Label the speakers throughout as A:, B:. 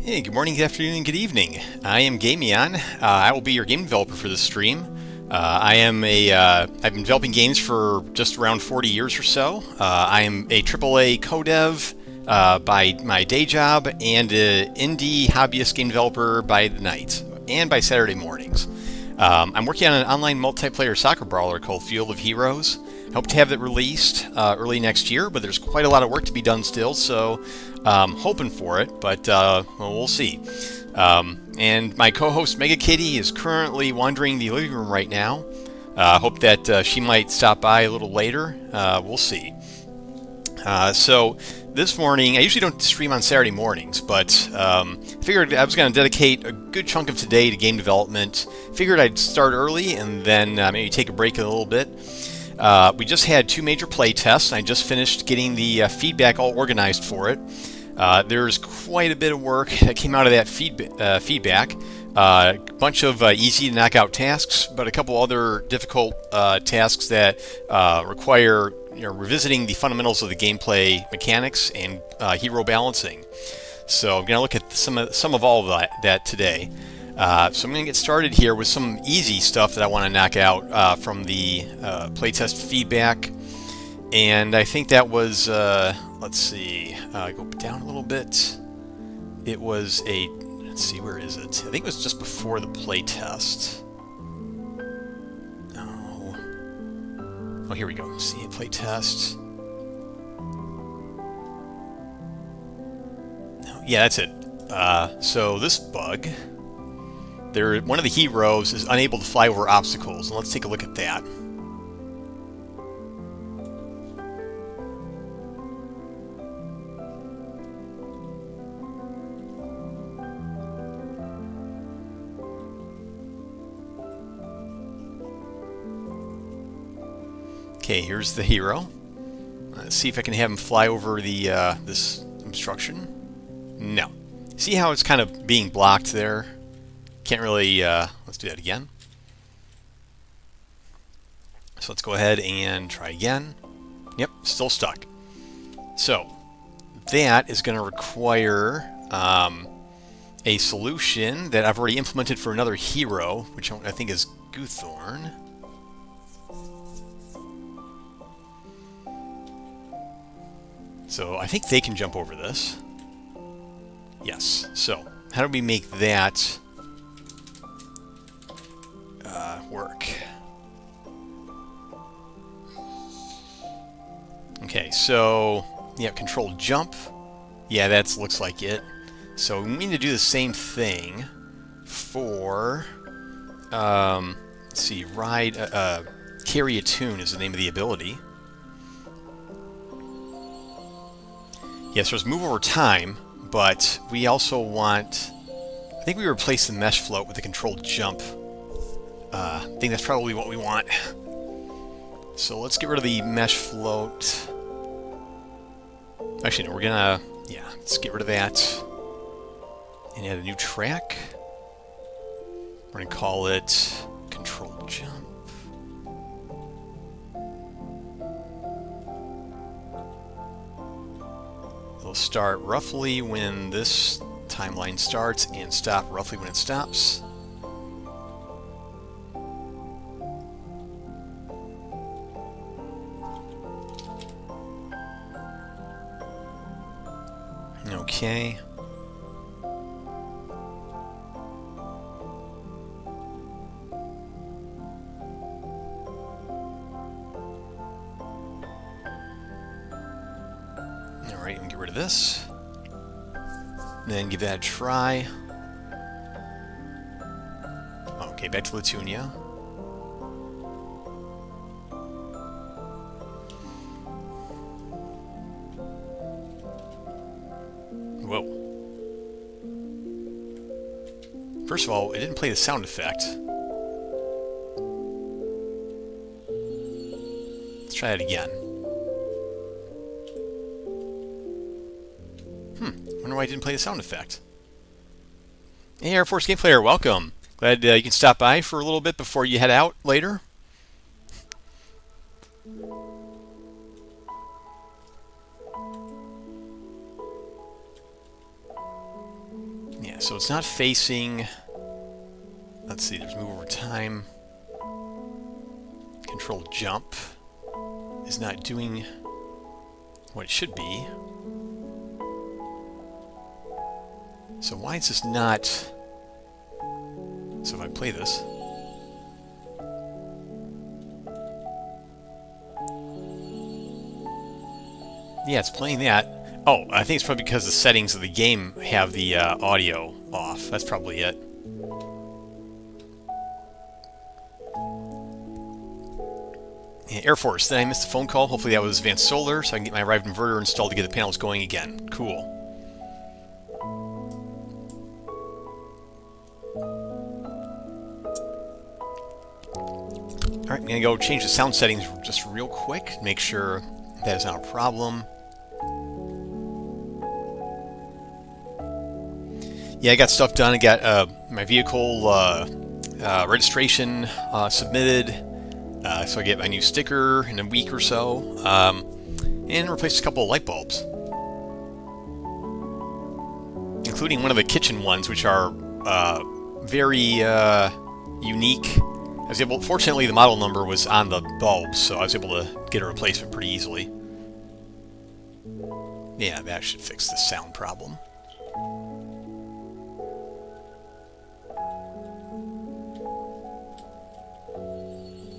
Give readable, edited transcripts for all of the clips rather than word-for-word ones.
A: Hey, good morning, good afternoon, and good evening. I am Gamion. I will be your game developer for this stream. I've been developing games for just around 40 years or so. I am a AAA co-dev by my day job and an indie hobbyist game developer by the night and by Saturday mornings. I'm working on an online multiplayer soccer brawler called Field of Heroes. Hope to have it released early next year, but there's quite a lot of work to be done still, so hoping for it, but well, we'll see. And my co-host Mega Kitty is currently wandering the living room right now. Hope that she might stop by a little later. We'll see. So this morning, I usually don't stream on Saturday mornings, but I figured I was going to dedicate a good chunk of today to game development. Figured I'd start early and then maybe take a break a little bit. We just had 2 major play tests, and I just finished getting the feedback all organized for it. There's quite a bit of work that came out of that feedback. A bunch of easy to knock out tasks, but a couple other difficult tasks that require revisiting the fundamentals of the gameplay mechanics and hero balancing. So I'm going to look at some of all of that today. So I'm going to get started here with some easy stuff that I want to knock out from the playtest feedback. And I think that was, let's see, go down a little bit. It was let's see, where is it? I think it was just before the playtest. Oh, here we go. See, playtest. No, yeah, that's it. So this bug. One of the heroes is unable to fly over obstacles, and let's take a look at that. Okay, here's the hero. Let's see if I can have him fly over the this obstruction. No. See how it's kind of being blocked there? Can't really, let's do that again. So let's go ahead and try again. Yep, still stuck. So that is going to require a solution that I've already implemented for another hero, which I think is Guthorn. So I think they can jump over this. Yes. So how do we make that work? Okay, so yeah, control jump. Yeah, that looks like it. So we need to do the same thing for let's see, carry a tune is the name of the ability. Yes, there's move over time, but we also want, I think we replace the mesh float with the controlled jump. I think that's probably what we want. So let's get rid of the mesh float. Actually, no, let's get rid of that and add a new track. We're going to call it controlled jump. It'll start roughly when this timeline starts and stop roughly when it stops. Okay. Alright, and get rid of this. Then give that a try. Okay, back to Latunia. Whoa. First of all, it didn't play the sound effect. Let's try it again. Wonder why I didn't play the sound effect. Hey, Air Force Game Player, welcome. Glad you can stop by for a little bit before you head out later. So it's not facing... Let's see, there's move over time. Control jump is not doing what it should be. So why is this not... So if I play this... Yeah, it's playing that. Oh, I think it's probably because the settings of the game have the audio off. That's probably it. Yeah, Air Force. Then I missed a phone call. Hopefully that was Advanced Solar, so I can get my arrived inverter installed to get the panels going again. Cool. Alright, I'm going to go change the sound settings just real quick. Make sure that is not a problem. Yeah, I got stuff done. I got my vehicle registration submitted, so I get my new sticker in a week or so, and replace a couple of light bulbs, including one of the kitchen ones, which are very unique. I was able, fortunately, the model number was on the bulbs, so I was able to get a replacement pretty easily. Yeah, that should fix the sound problem.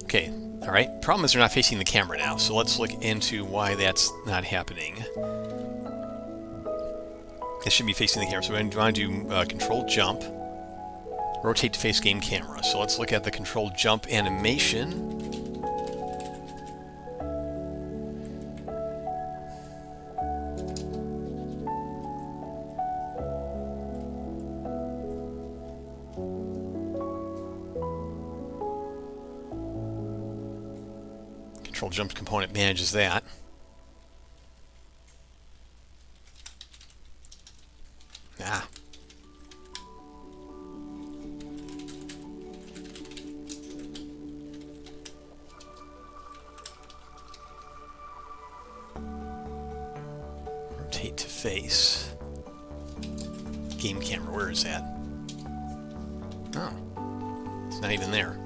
A: Okay, alright. Problem is they're not facing the camera now, so let's look into why that's not happening. It should be facing the camera, so we want to do control jump, rotate to face game camera. So let's look at the control jump animation. Control jump component manages that. Ah. Rotate to face. Game camera, where is that? Oh. It's not even there.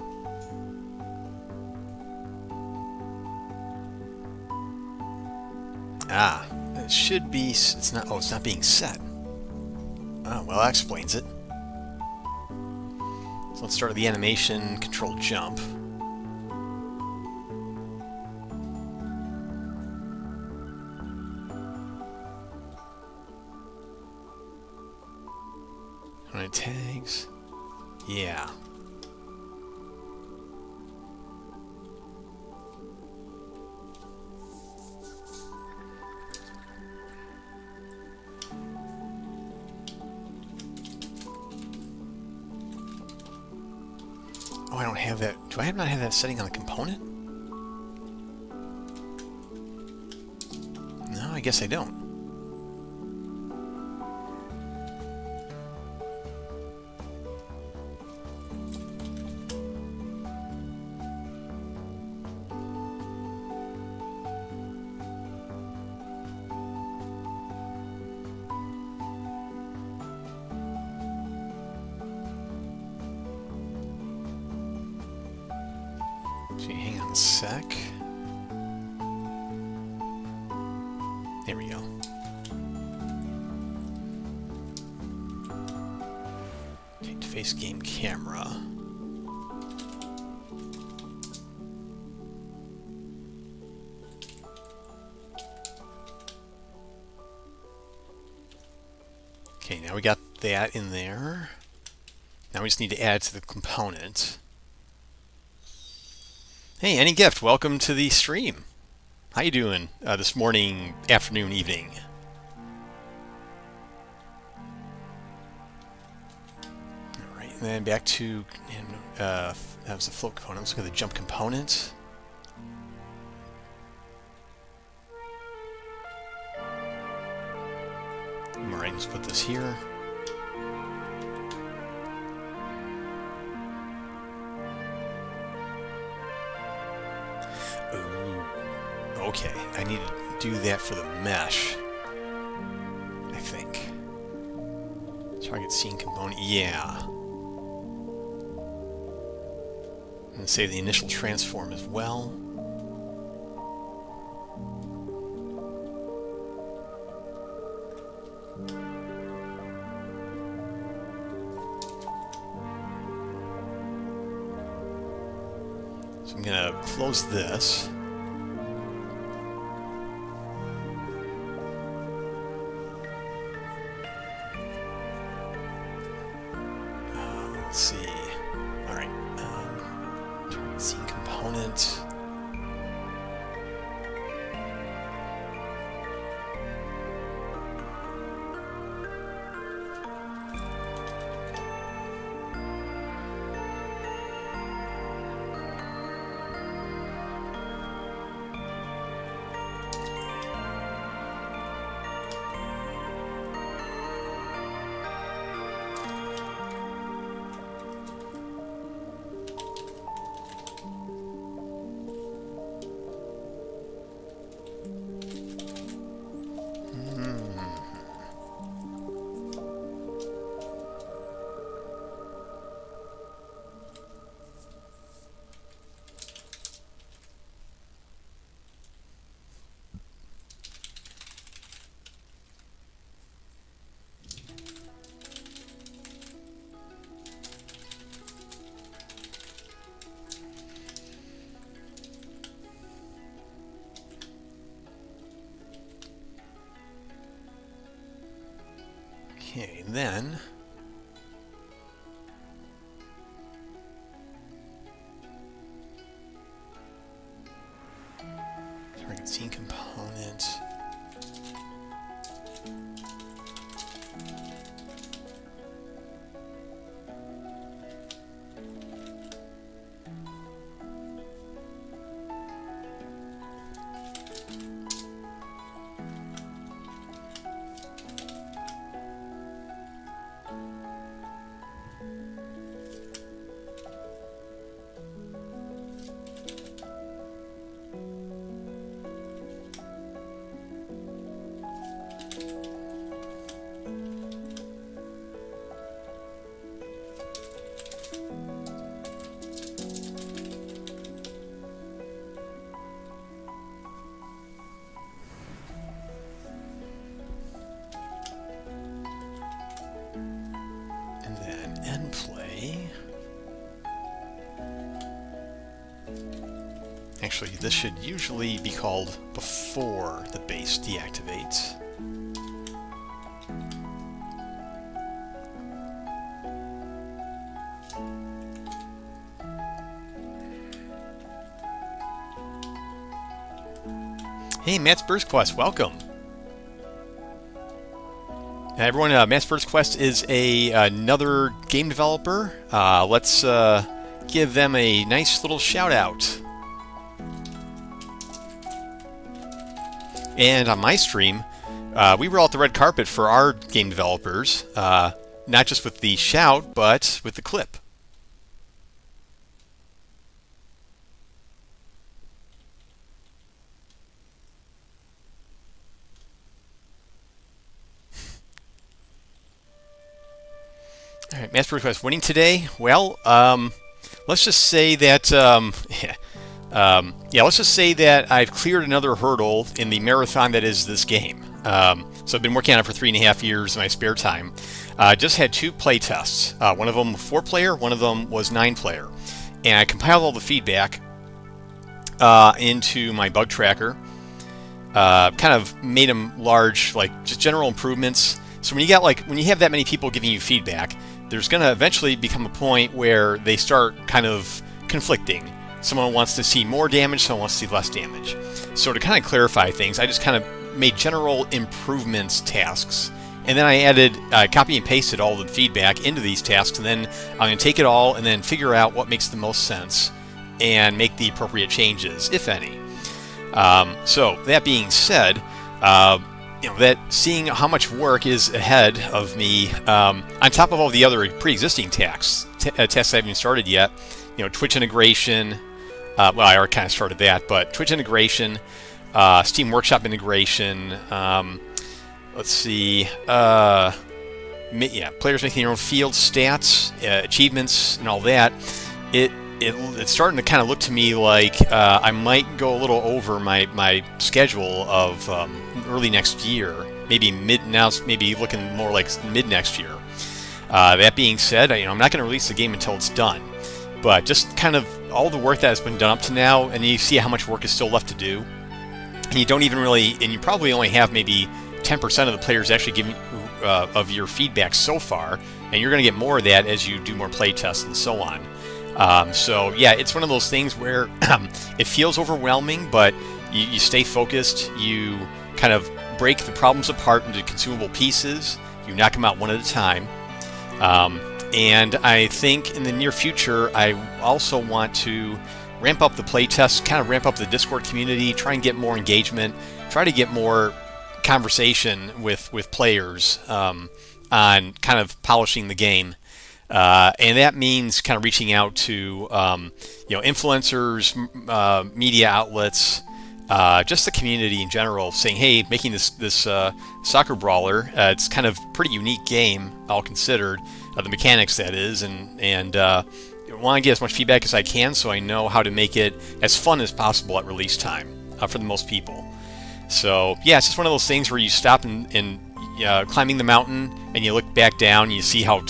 A: Ah, it should be, it's not, oh, it's not being set. Oh, well, that explains it. So let's start with the animation, control jump. Alright, tags. Yeah. Oh, I don't have that. Do I not have that setting on the component? No, I guess I don't. So hang on a sec. There we go. Take to face game camera. Okay, now we got that in there. Now we just need to add to the component. Hey, Any Gift, welcome to the stream. How you doing this morning, afternoon, evening? All right, and then back to, that was the float component. Let's look at the jump component. All right, let's put this here. Okay, I need to do that for the mesh, I think. Target scene component, yeah. And save the initial transform as well. So I'm going to close this. Let's see. All right. Target scene component. Okay, then target scene component. End play. Actually, this should usually be called before the base deactivates. Hey, Matt's Burst Quest, welcome. Everyone, Matt's First Quest is another game developer. Let's give them a nice little shout out. And on my stream, we roll out the red carpet for our game developers, not just with the shout, but with the clip. All right, Master Request winning today. Well, let's just say that let's just say that I've cleared another hurdle in the marathon that is this game. So I've been working on it for 3.5 years in my spare time. Just had 2 play tests. One of them 4-player, one of them was 9-player, and I compiled all the feedback into my bug tracker. Kind of made them large, like just general improvements. So when you have that many people giving you feedback, there's going to eventually become a point where they start kind of conflicting. Someone wants to see more damage, someone wants to see less damage. So to kind of clarify things, I just kind of made general improvements tasks. And then I added, copy and pasted all the feedback into these tasks, and then I'm going to take it all and then figure out what makes the most sense and make the appropriate changes, if any. So that being said, that seeing how much work is ahead of me, on top of all the other pre-existing tasks I haven't even started yet, Twitch integration, well, I already kind of started that, but Twitch integration, Steam Workshop integration, let's see, players making their own field stats, achievements, and all that. It's starting to kind of look to me like I might go a little over my schedule of early next year, maybe maybe looking more like mid next year. That being said, I'm not going to release the game until it's done. But just kind of all the work that has been done up to now, and you see how much work is still left to do. And you don't even really, and you probably only have maybe 10% of the players actually giving of your feedback so far, and you're going to get more of that as you do more play tests and so on. So yeah, it's one of those things where it feels overwhelming, but you stay focused. You kind of break the problems apart into consumable pieces. You knock them out one at a time. And I think in the near future, I also want to ramp up the playtests, kind of ramp up the Discord community, try and get more engagement, try to get more conversation with players on kind of polishing the game. And that means kind of reaching out to influencers, media outlets, just the community in general, saying, hey, making this soccer brawler, it's kind of pretty unique game, all considered, the mechanics that is, and want to get as much feedback as I can so I know how to make it as fun as possible at release time for the most people. So yeah, it's just one of those things where you stop and climbing the mountain and you look back down and you see how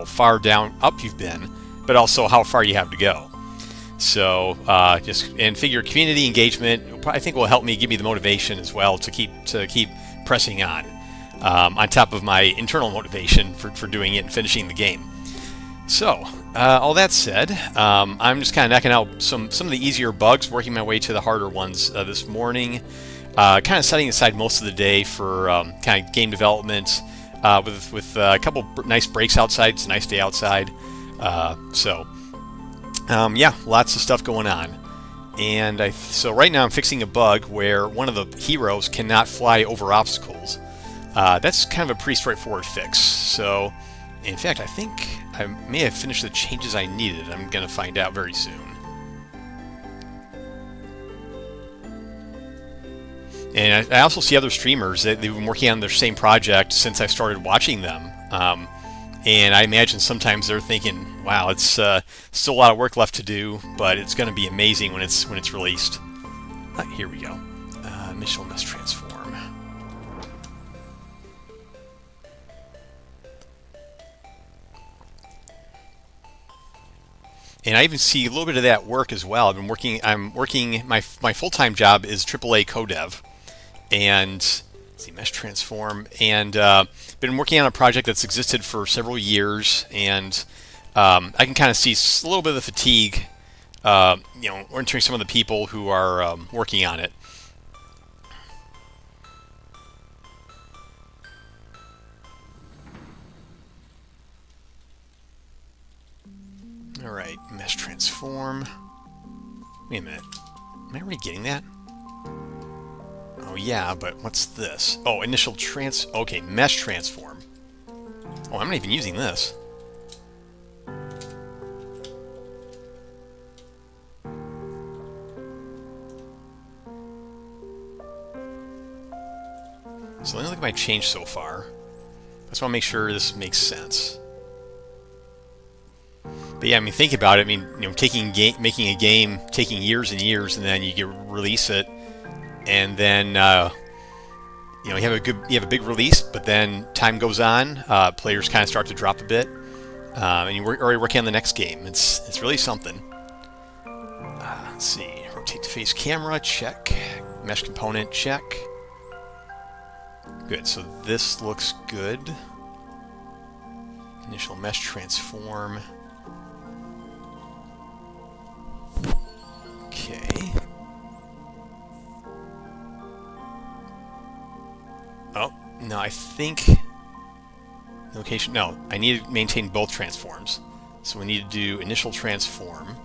A: far down up you've been, but also how far you have to go. So and figure community engagement, I think, will help me, give me the motivation as well to keep pressing on top of my internal motivation for doing it and finishing the game. So all that said, I'm just kind of knocking out some of the easier bugs, working my way to the harder ones this morning. Kind of setting aside most of the day for kind of game development with a couple nice breaks outside. It's a nice day outside. Yeah, lots of stuff going on. And so right now I'm fixing a bug where one of the heroes cannot fly over obstacles. That's kind of a pretty straightforward fix. So, in fact, I think I may have finished the changes I needed. I'm going to find out very soon. And I also see other streamers that they've been working on their same project since I started watching them. And I imagine sometimes they're thinking, wow, it's still a lot of work left to do, but it's going to be amazing when it's released. Here we go. Initial mesh transform. And I even see a little bit of that work as well. I'm working. My full-time job is AAA codev, and let's see, mesh transform, and been working on a project that's existed for several years, and I can kind of see a little bit of the fatigue, entering some of the people who are working on it. All right, mesh transform. Wait a minute. Am I already getting that? Oh yeah, but what's this? Oh, initial okay, mesh transform. Oh, I'm not even using this. So let me look at my change so far. I just want to make sure this makes sense. But yeah, I mean, think about it. I mean, making a game taking years and years, and then you release it, and then you have a big release, but then time goes on, players kind of start to drop a bit, and you're already working on the next game. It's really something. Let's see, rotate to face camera, check. Mesh component, check. Good. So this looks good. Initial mesh transform. Okay. Oh, no, I think location. No, I need to maintain both transforms. So we need to do initial transform.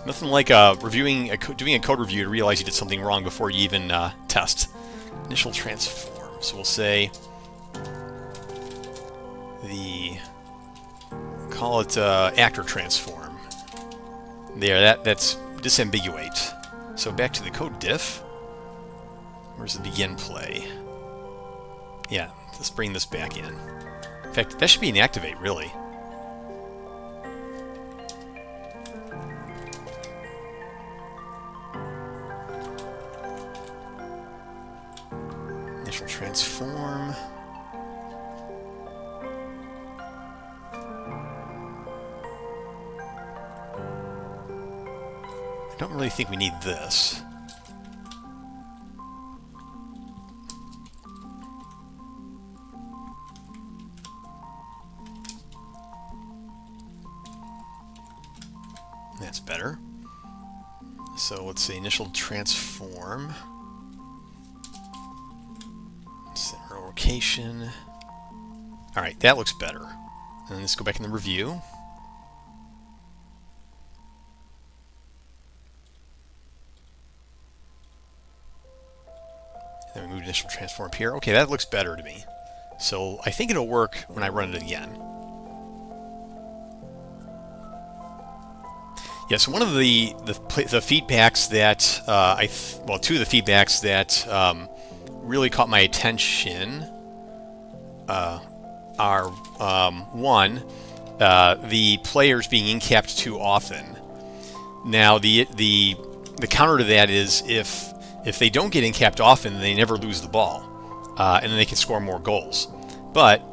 A: Nothing like doing a code review to realize you did something wrong before you even test. Initial transform. So we'll say call it actor transform. There, that's disambiguate. So back to the code diff. Where's the begin play? Yeah, Let's bring this back in. In fact, that should be an activate, really. Initial transform. I don't really think we need this. That's better. So let's say initial transform. Center location. Alright, that looks better. And let's go back in the review. Then we move initial transform up here. Okay, that looks better to me. So I think it'll work when I run it again. Yeah, so one of the feedbacks that two of the feedbacks that really caught my attention are one, the players being in-capped too often. Now the counter to that is if they don't get in-capped often, they never lose the ball, and then they can score more goals. But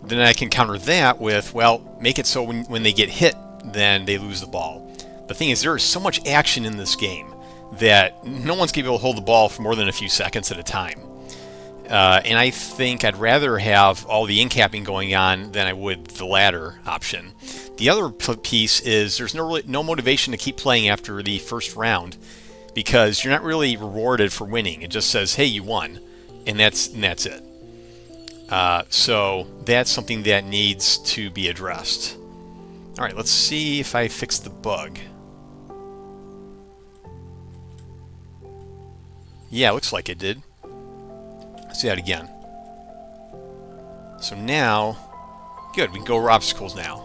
A: then I can counter that with, well, make it so when they get hit, then they lose the ball. The thing is, there is so much action in this game that no one's going to be able to hold the ball for more than a few seconds at a time. And I think I'd rather have all the in-capping going on than I would the latter option. The other piece is there's no motivation to keep playing after the first round because you're not really rewarded for winning. It just says, hey, you won, and that's it. So that's something that needs to be addressed. All right, let's see if I fix the bug. Yeah, looks like it did. Let's do that again. So now, good, we can go over obstacles now.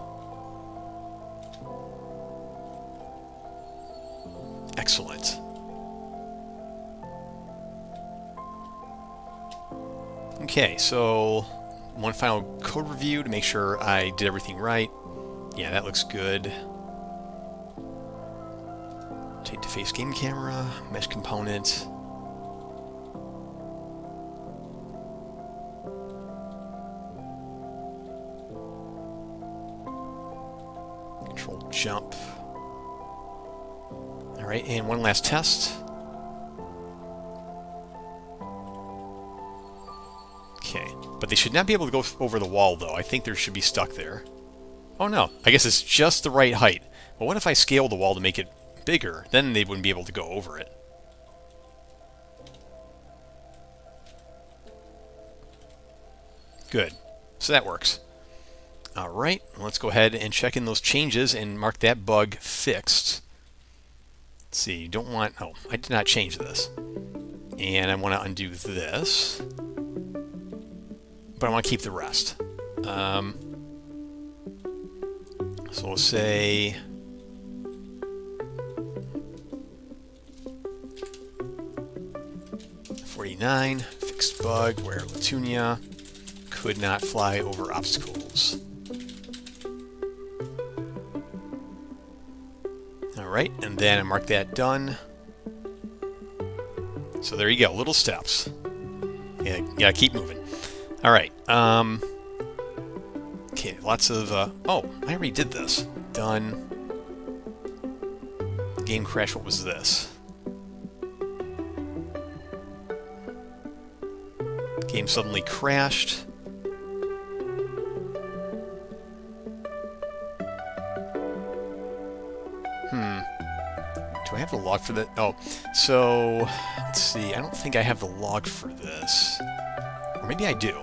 A: Excellent. Okay, so one final code review to make sure I did everything right. Yeah, that looks good. Take to face game camera, mesh component. Control jump. Alright, and one last test. Okay, but they should not be able to go over the wall though. I think they should be stuck there. Oh no, I guess it's just the right height. But what if I scale the wall to make it bigger? Then they wouldn't be able to go over it. Good. So that works. Alright, let's go ahead and check in those changes and mark that bug fixed. Let's see, you don't want... Oh, I did not change this. And I want to undo this. But I want to keep the rest. So we'll say... "49, fixed bug where Latunia could not fly over obstacles." Alright, and then I mark that done. So there you go, little steps. Yeah, keep moving. Alright, okay, lots of, oh, I already did this. Done. Game crash, what was this? Game suddenly crashed. Do I have the log for that? Oh, so, let's see, I don't think I have the log for this. Or maybe I do.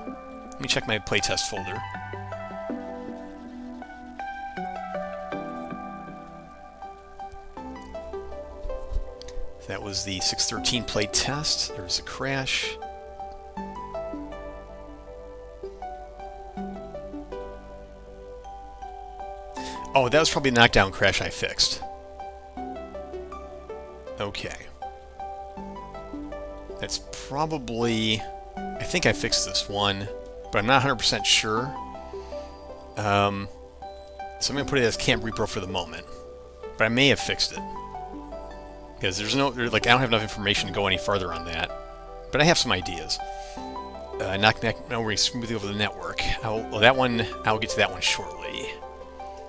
A: Let me check my playtest folder. That was the 613 playtest. There was a crash. Oh, that was probably a knockdown crash I fixed. Okay. That's probably... I think I fixed this one. but I'm not 100% sure. So I'm going to put it as Camp Repro for the moment. But I may have fixed it. Because I don't have enough information to go any farther on that. But I have some ideas. Not worrying smoothly over the network. I'll get to that one shortly.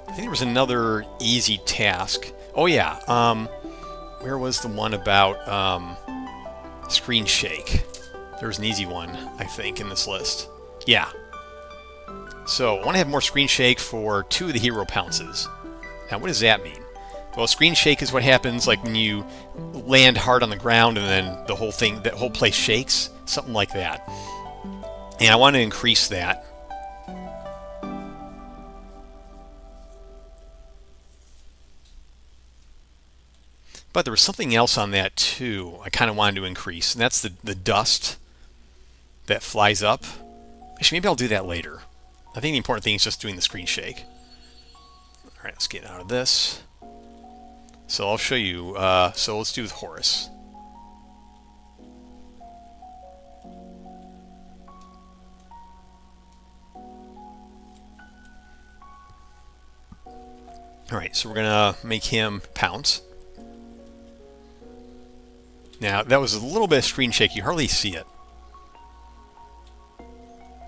A: I think there was another easy task. Oh yeah, where was the one about screen shake? There was an easy one, I think, in this list. Yeah. So I want to have more screen shake for 2 of the hero pounces. Now, what does that mean? Well, screen shake is what happens like when you land hard on the ground and then the whole place shakes, something like that. And I want to increase that. But there was something else on that too I kind of wanted to increase, and that's the dust that flies up. Actually, maybe I'll do that later. I think the important thing is just doing the screen shake. Alright, let's get out of this. So I'll show you, so let's do with Horus. Alright, so we're going to make him pounce. Now, that was a little bit of screen shake. You hardly see it.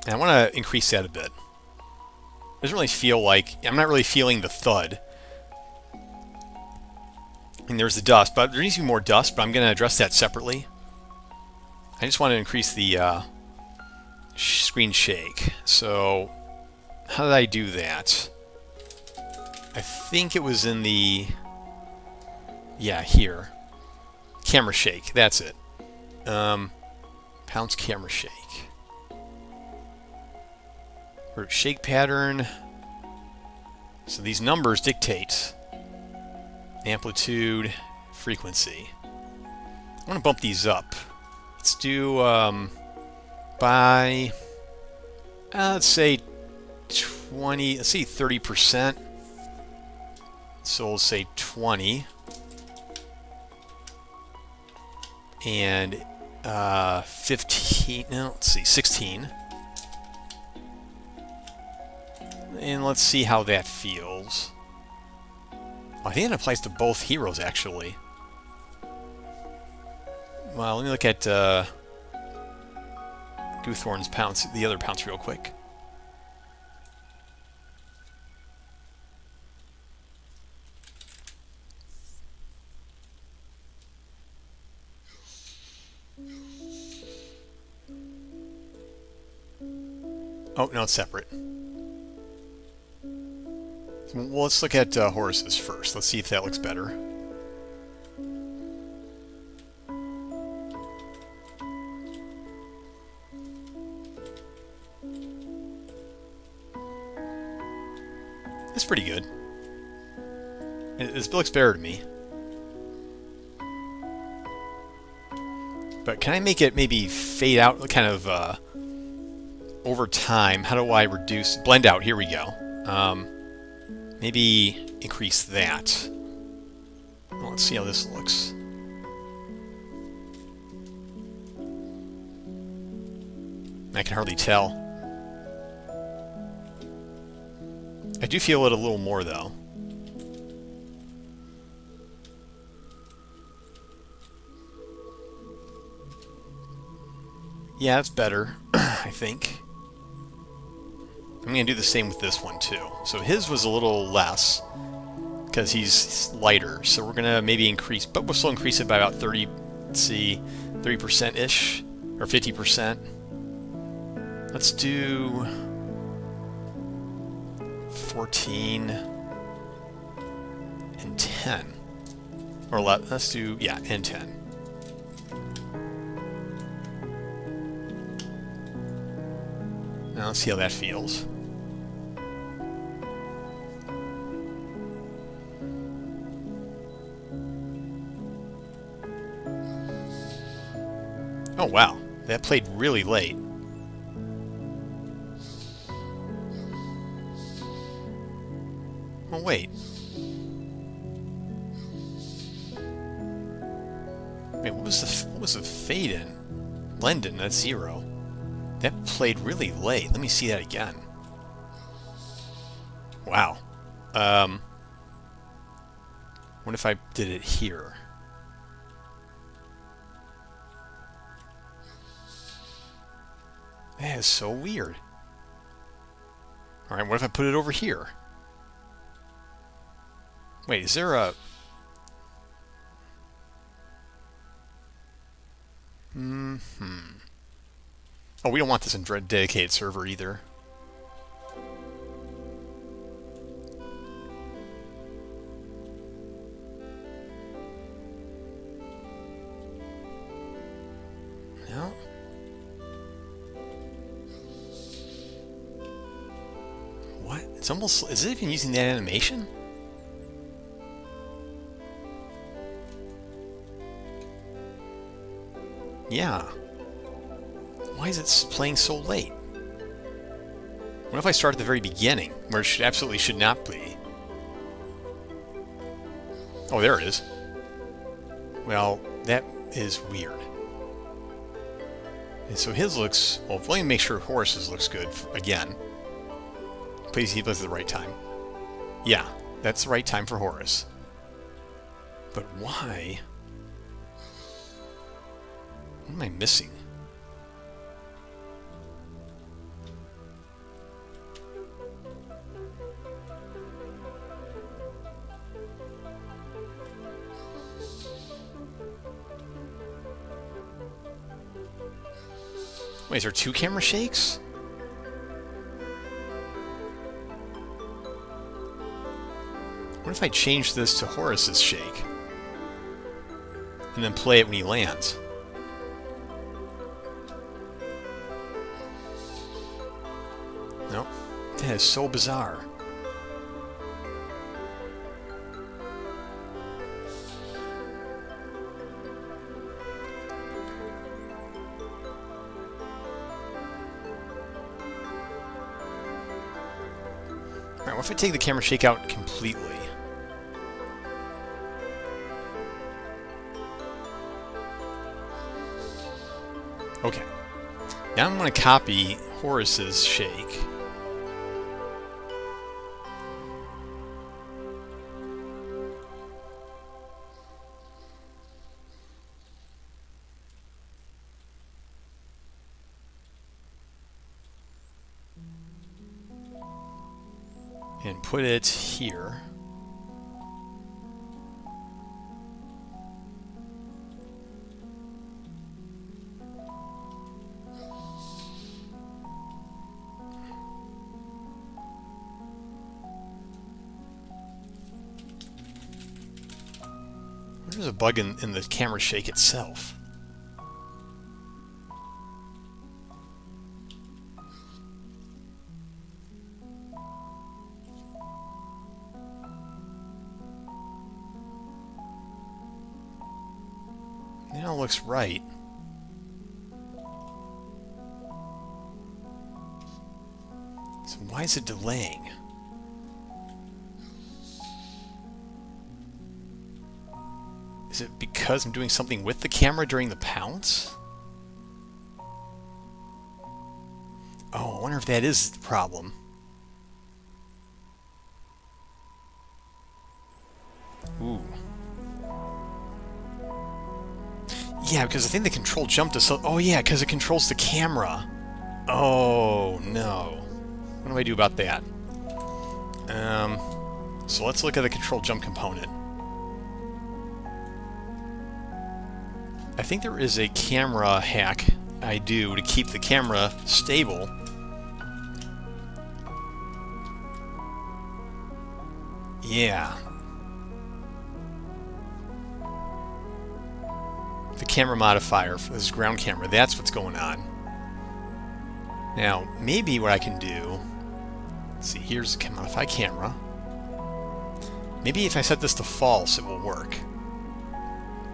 A: And I want to increase that a bit. It doesn't really feel like... I'm not really feeling the thud. And there's the dust, but there needs to be more dust, but I'm going to address that separately. I just want to increase the screen shake. So, how did I do that? I think it was in the... Yeah, here. Camera shake, that's it. Pounce camera shake. Or shake pattern. So these numbers dictate amplitude, frequency. I want to bump these up. Let's do by let's say 20. Let's say 30%. So we'll say 20. And 15, no, let's see, 16. And let's see how that feels. I think it applies to both heroes, actually. Well, let me look at Goothorn's pounce, the other pounce real quick. Oh, no, it's separate. Well, let's look at Horus's first. Let's see if that looks better. It's pretty good. This looks better to me. But can I make it maybe fade out, kind of over time? How do I reduce... Blend out, here we go. Maybe increase that. Well, let's see how this looks. I can hardly tell. I do feel it a little more, though. Yeah, that's better, I think. I'm going to do the same with this one, too. So his was a little less, because he's lighter. So we're going to maybe increase, but we'll still increase it by about 30, let's see, 30%-ish, or 50%. Let's do 14 and 10. Or let's do, yeah, and 10. Now let's see how that feels. Oh wow, that played really late. Oh wait. Wait, what was the fade in? Blend in, that's 0. That played really late. Let me see that again. Wow. What if I did it here? That is so weird. Alright, what if I put it over here? Wait, is there a... Oh, we don't want this in a dedicated server either. No. What? It's almost... Is it even using that animation? Yeah. Why is it playing so late? What if I start at the very beginning, where it absolutely should not be? Oh, there it is. Well, that is weird. And so his looks... Well, let me make sure Horace's looks good again. Please, he plays at the right time. Yeah, that's the right time for Horace. But why? What am I missing? Wait, is there 2 camera shakes? What if I change this to Horace's shake? And then play it when he lands? Nope. That is so bizarre. Alright, what if I take the camera shake out completely? Okay. Now I'm going to copy Horace's shake. And put it here. There's a bug in the camera shake itself. Now it looks right. So why is it delaying? Is it because I'm doing something with the camera during the pounce? Oh, I wonder if that is the problem. Ooh. Yeah, because I think the control jump to... Oh, yeah, because it controls the camera. Oh, no. What do I do about that? So let's look at the control jump component. I think there is a camera hack I do to keep the camera stable. Yeah. The camera modifier for this ground camera, that's what's going on. Now, maybe what I can do... Let's see, here's the modify camera. Maybe if I set this to false, it will work.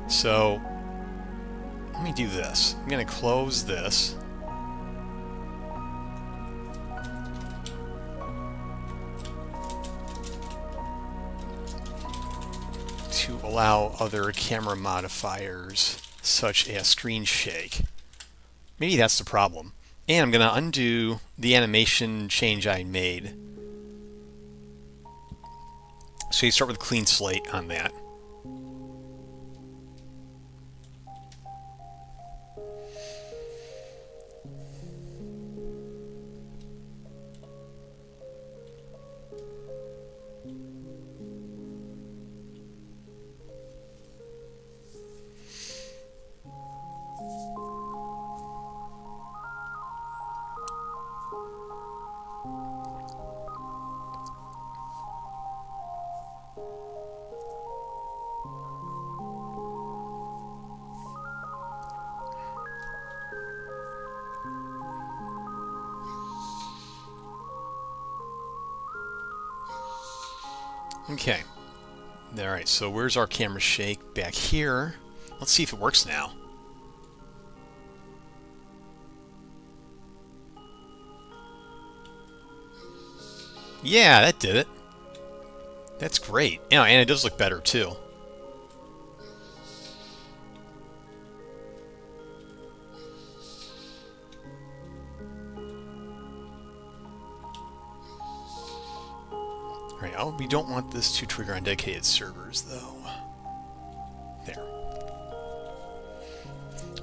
A: So... let me do this. I'm going to close this. To allow other camera modifiers, such as screen shake. Maybe that's the problem. And I'm going to undo the animation change I made. So you start with a clean slate on that. Okay. Alright, so where's our camera shake? Back here. Let's see if it works now. Yeah, that did it. That's great. Yeah, and it does look better too. Alright, oh, we don't want this to trigger on dedicated servers, though. There.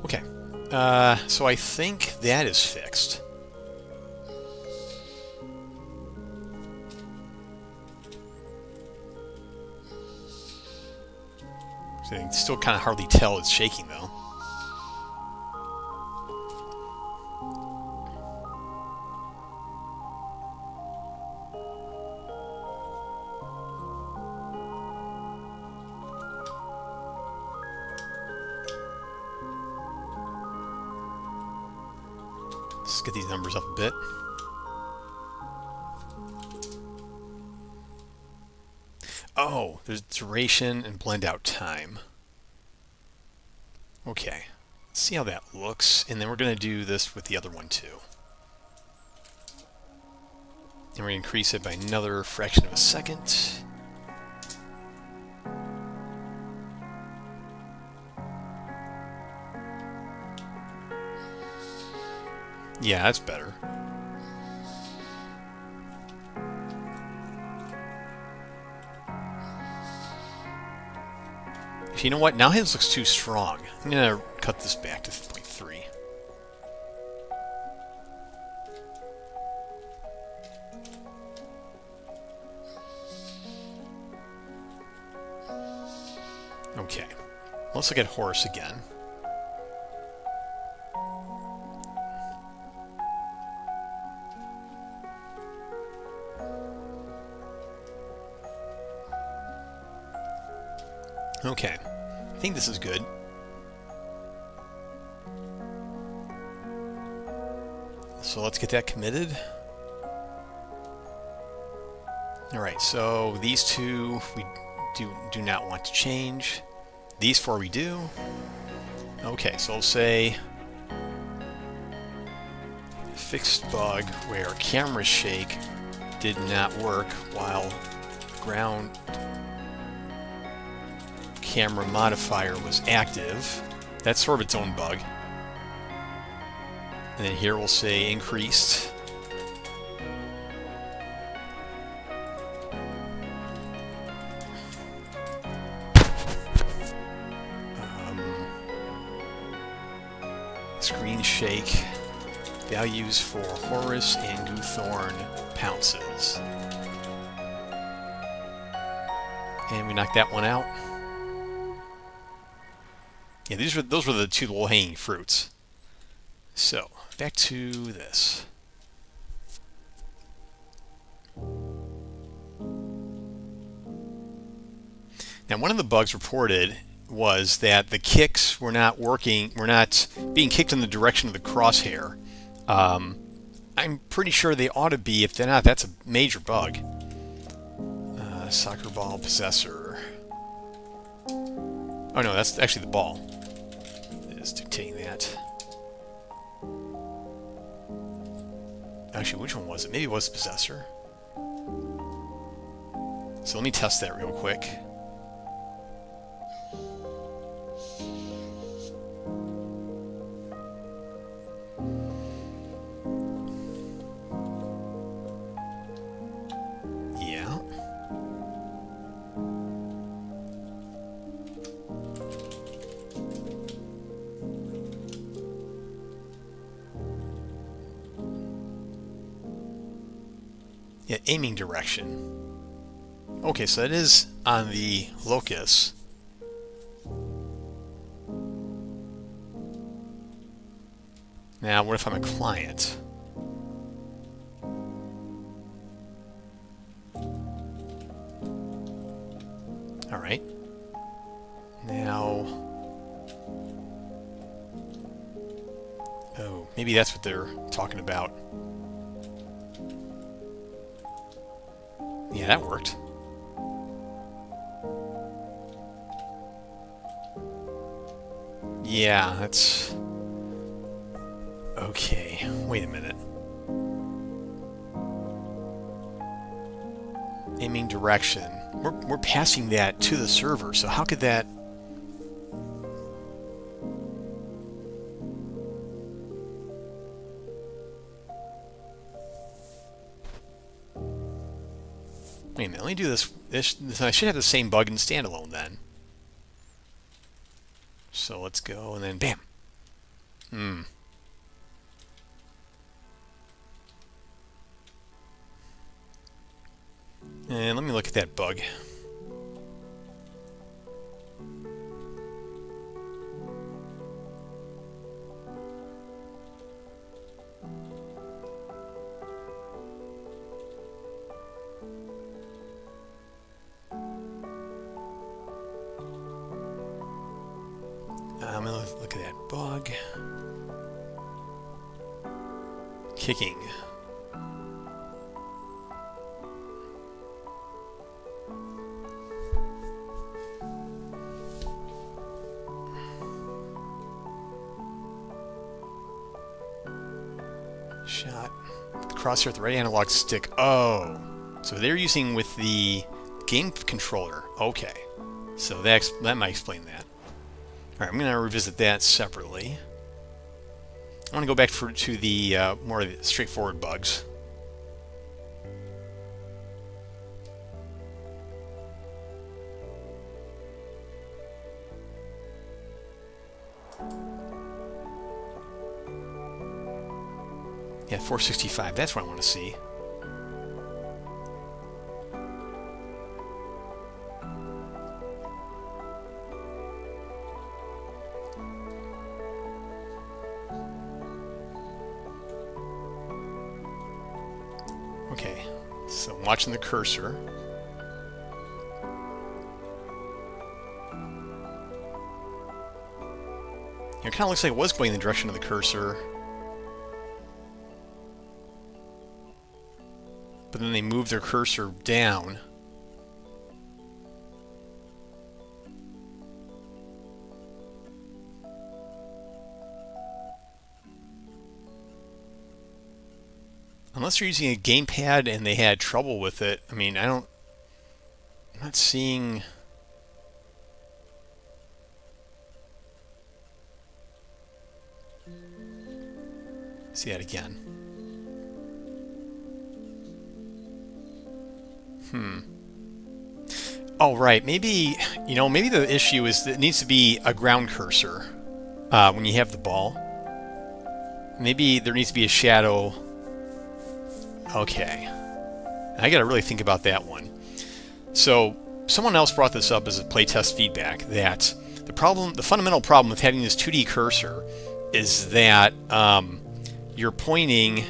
A: Okay. So I think that is fixed. So you can still kind of hardly tell it's shaking, though. Let's get these numbers up a bit. Oh, there's duration and blend out time. Okay, let's see how that looks, and then we're going to do this with the other one too. And we're going to increase it by another fraction of a second. Yeah, that's better. You know what? Now his looks too strong. I'm going to cut this back to 0.3. Okay. Let's look at horse again. Okay. I think this is good. So let's get that committed. Alright, so these two we do not want to change. These four we do. Okay, so I'll say fixed bug where camera shake did not work while ground camera modifier was active. That's sort of its own bug. And then here we'll say increased. Screen shake. Values for Horus and Guthorn pounces. And we knocked that one out. Yeah, those were the two low-hanging fruits. So, back to this. Now, one of the bugs reported was that the kicks were not working, were not being kicked in the direction of the crosshair. I'm pretty sure they ought to be. If they're not, that's a major bug. Soccer ball possessor. Oh no, that's actually the ball. It is dictating that. Actually, which one was it? Maybe it was the possessor. So let me test that real quick. Yeah, aiming direction. Okay, so that is on the locus. Now, what if I'm a client? All right. Now, oh, maybe that's what they're talking about. Yeah, that worked. Yeah, that's... Okay, wait a minute. Aiming direction. We're passing that to the server, so how could that... Wait a minute, let me do this. I should have the same bug in standalone then. So let's go, and then bam. And let me look at that bug. I'm going to look at that bug. Kicking. Shot. The crosshair with the right analog stick. Oh. So they're using with the game controller. Okay. So that might explain that. Alright, I'm going to revisit that separately. I want to go back to the more straightforward bugs. Yeah, 465, that's what I want to see. Okay, so I'm watching the cursor. It kind of looks like it was going in the direction of the cursor. But then they move their cursor down. Unless you're using a gamepad and they had trouble with it, I mean, I'm not seeing... See that again. Oh, right. Maybe, maybe the issue is that it needs to be a ground cursor when you have the ball. Maybe there needs to be a shadow. Okay. I got to really think about that one. So, someone else brought this up as a playtest feedback, that the fundamental problem with having this 2D cursor is that you're pointing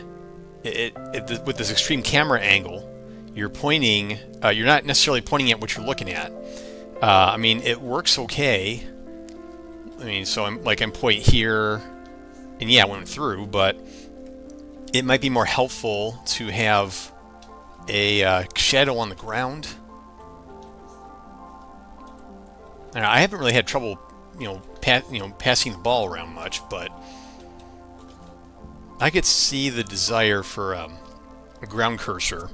A: with this extreme camera angle. You're pointing, you're not necessarily pointing at what you're looking at. I mean, it works okay. I mean, so I'm pointing here, and yeah, it went through, but it might be more helpful to have a shadow on the ground. Now, I haven't really had trouble, passing the ball around much, but I could see the desire for a ground cursor.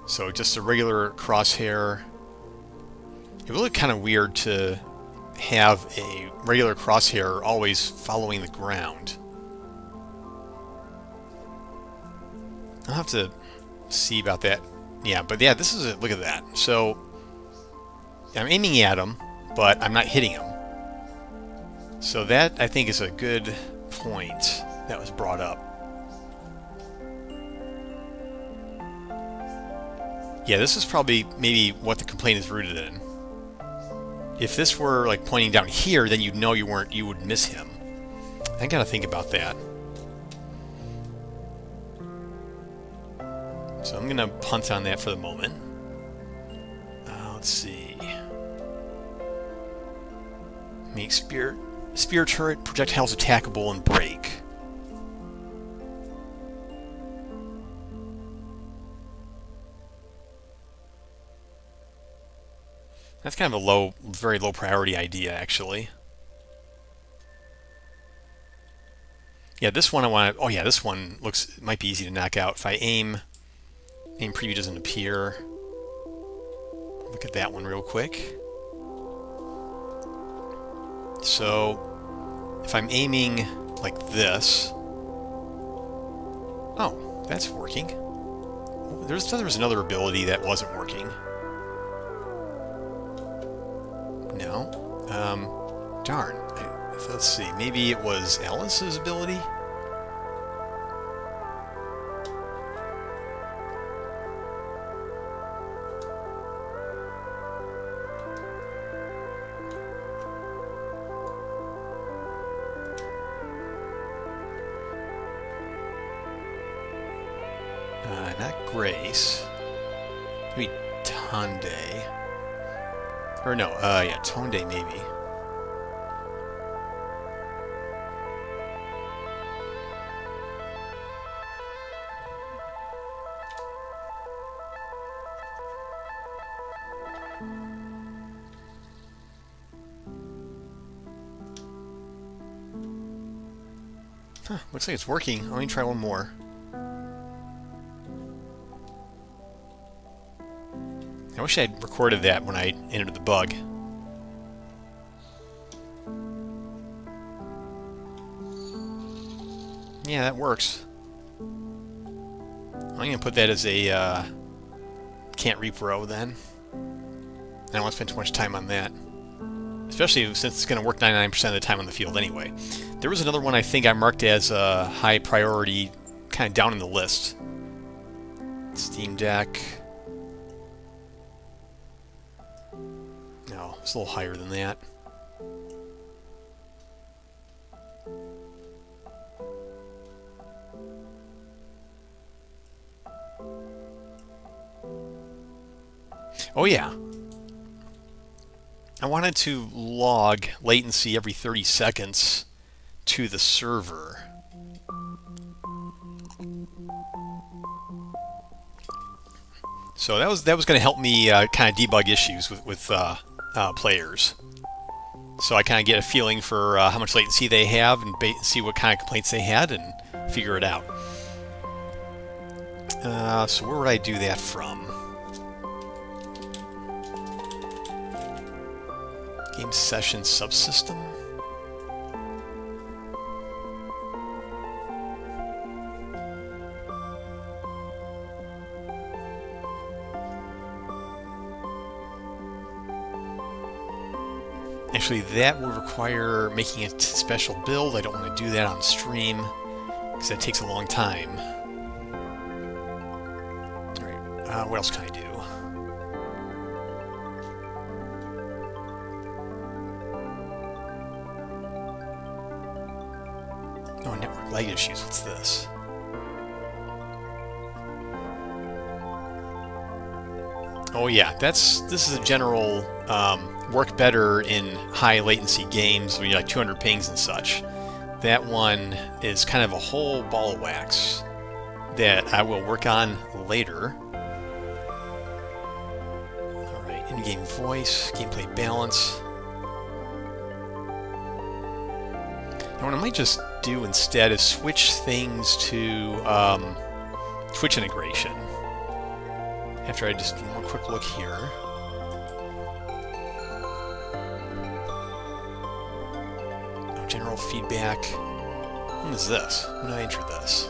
A: So just a regular crosshair. It would look kind of weird to have a regular crosshair always following the ground. I'll have to see about that. Yeah, but yeah, this is it. Look at that. So I'm aiming at him, but I'm not hitting him. So that, I think, is a good point that was brought up. Yeah, this is probably maybe what the complaint is rooted in. If this were like pointing down here, then you'd know you would miss him. I gotta think about that. So I'm gonna punt on that for the moment. Let's see. Make spear turret, projectiles attackable, and break. That's kind of a very low priority idea, actually. Yeah, this one I want to... Oh yeah, this one might be easy to knock out. If I aim preview doesn't appear. Look at that one real quick. So, if I'm aiming like this... Oh, that's working. There was another ability that wasn't working. No. Darn. Let's see. Maybe it was Alice's ability? Not Grace. Maybe Tonde. Or no, yeah, Tonde maybe. Huh, looks like it's working. Let me try one more. I wish I'd recorded that when I entered the bug. Yeah, that works. I'm going to put that as a can't repro then. I don't want to spend too much time on that. Especially since it's going to work 99% of the time on the field anyway. There was another one I think I marked as a high priority, kind of down in the list. Steam Deck. No, it's a little higher than that. Oh yeah. I wanted to log latency every 30 seconds to the server. So that was going to help me kind of debug issues with players. So I kind of get a feeling for how much latency they have and see what kind of complaints they had and figure it out. So where would I do that from? Game session subsystem? Actually, that would require making a special build. I don't want to do that on stream because that takes a long time. Alright, what else can I do? Oh, network lag issues. What's this? Oh yeah, this is a general work better in high latency games when you're like 200 pings and such. That one is kind of a whole ball of wax that I will work on later. Alright, in-game voice, gameplay balance. And what I might just do instead is switch things to Twitch integration. After I just do one quick look here. Oh, general feedback. When is this? When did I enter this?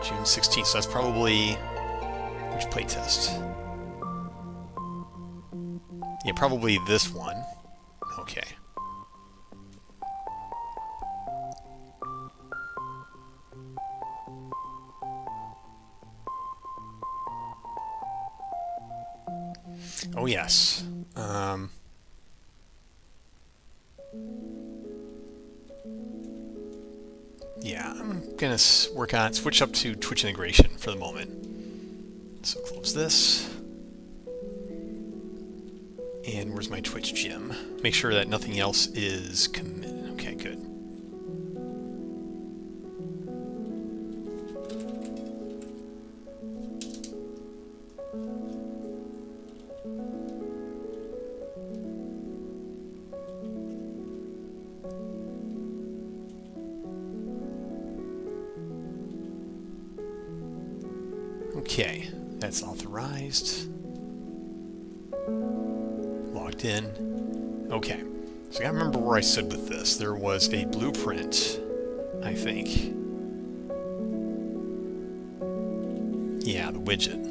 A: June 16th, so that's probably... Which playtest? Yeah, probably this one. Okay. Oh yes. Yeah, I'm gonna switch up to Twitch integration for the moment. So close this. And where's my Twitch gym? Make sure that nothing else is committed. Okay, good. Okay, that's authorized. Logged in. Okay, so I gotta remember where I stood with this. There was a blueprint, I think. Yeah, the widget.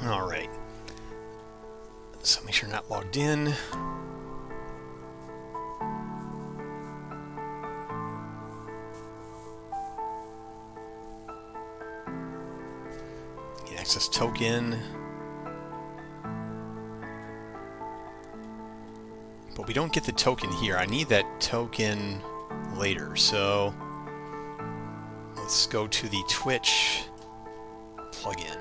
A: All right. So make sure you're not logged in. Access token. But we don't get the token here. I need that token later. So let's go to the Twitch plugin.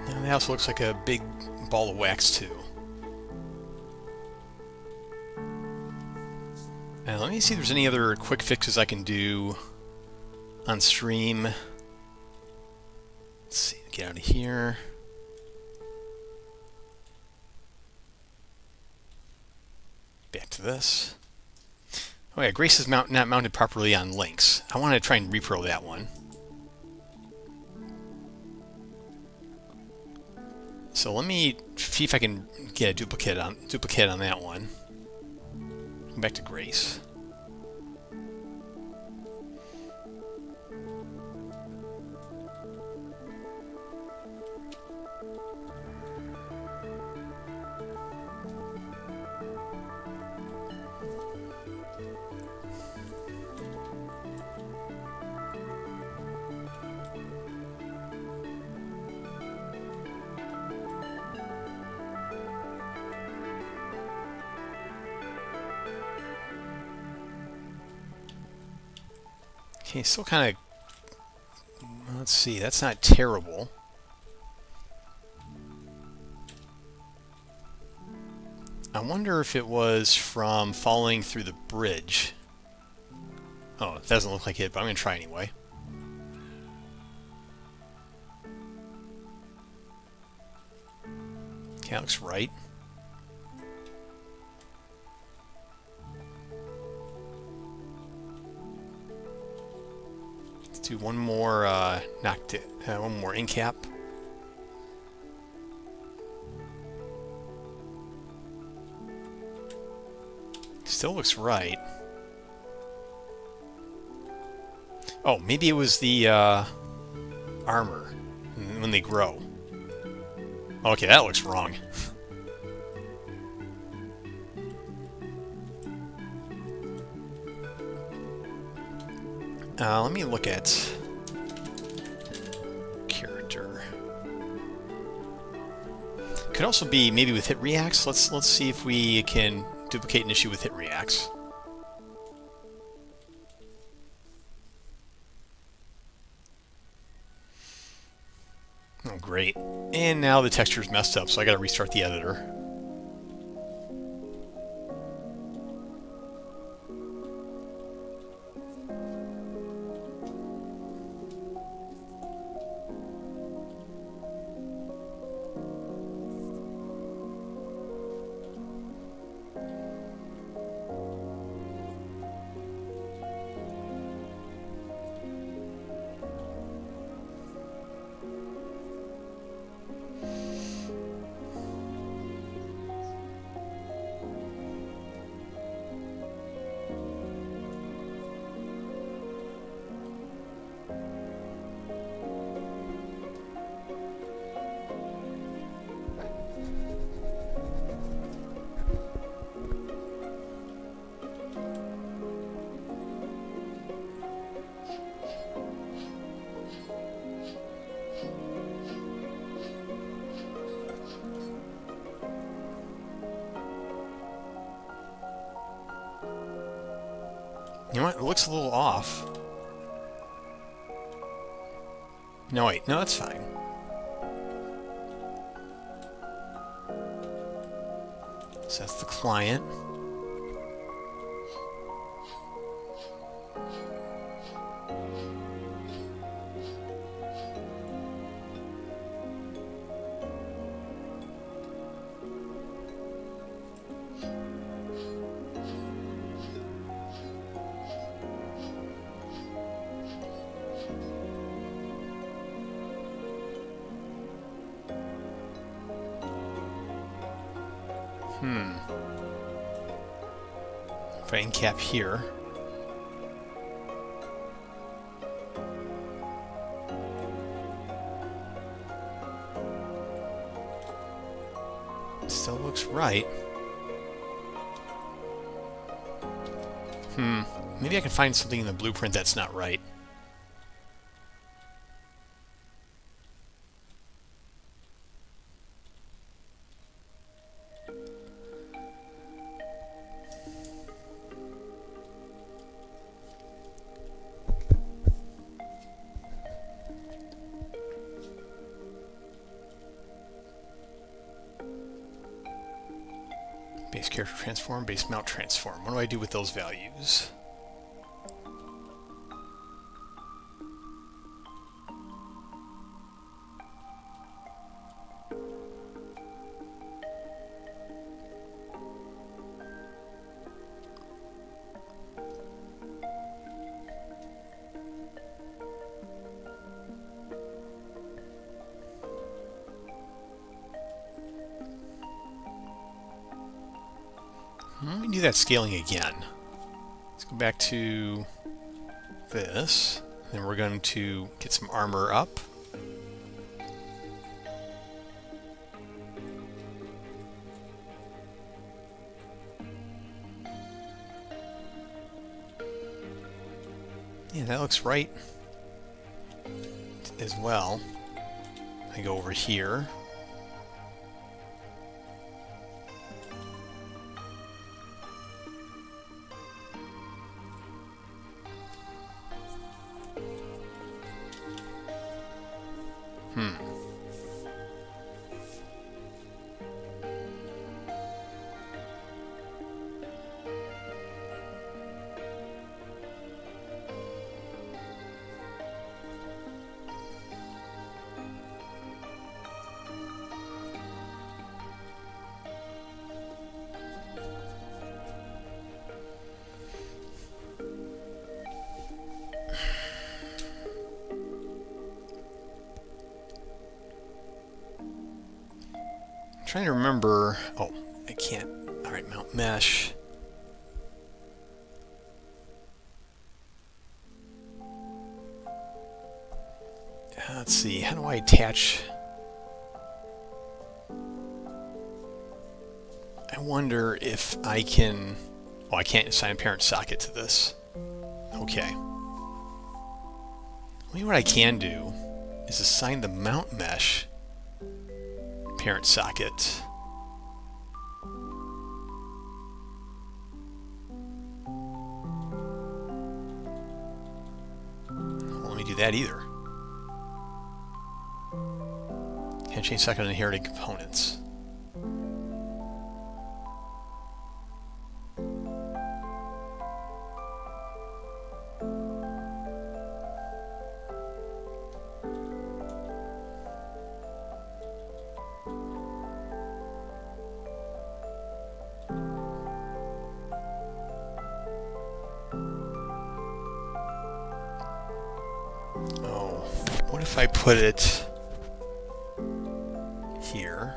A: Now that also looks like a big ball of wax too. Let me see if there's any other quick fixes I can do on stream. Let's see, get out of here. Back to this. Oh yeah, Grace is not mounted properly on links. I want to try and repro that one. So let me see if I can get a duplicate on that one. Go back to Grace. Okay, still kind of... Let's see, that's not terrible. I wonder if it was from falling through the bridge. Oh, it doesn't look like it, but I'm going to try anyway. Okay, that looks right. Let's do one more one more incap. Still looks right. Oh, maybe it was the armor when they grow. Okay, that looks wrong. Let me look at character. Could also be maybe with hit reacts. Let's see if we can duplicate an issue with hit reacts. Oh, great. And now the texture's messed up, so I gotta restart the editor. You know what? It looks a little off. No, wait. No, that's fine. So that's the client. If I encap here. Still looks right. Maybe I can find something in the blueprint that's not right. Base character transform, base mount transform. What do I do with those values? Let me do that scaling again. Let's go back to this. Then we're going to get some armor up. Yeah, that looks right as well. I go over here. trying to remember. Oh, I can't. All right, mount mesh. Let's see. How do I attach? I wonder if I can. Oh, I can't assign a parent socket to this. Okay. Maybe what I can do is assign the mount mesh parent socket. Well, let me do that either. Can't change socket on inherited components. Oh, what if I put it here?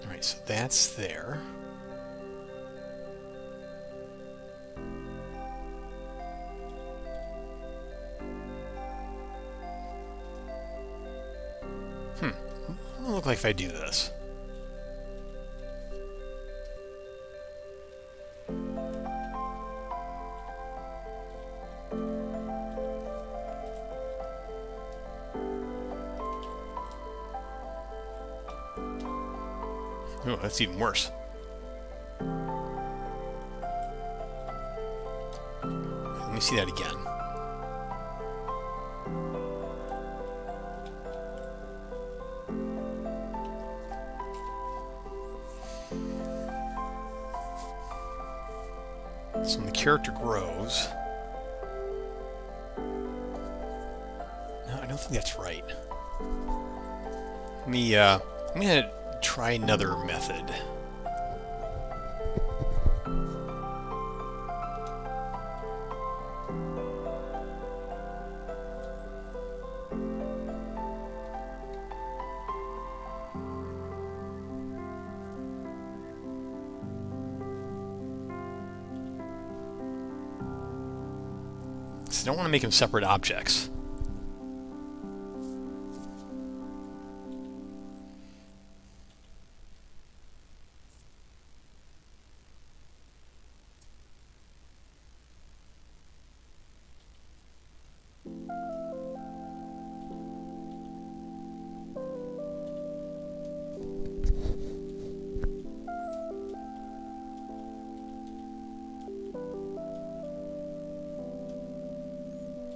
A: All right, so that's there. What will it look like if I do this? Oh, that's even worse. Let me see that again. So when the character grows... No, I don't think that's right. I'm gonna try another method. So I don't want to make them separate objects.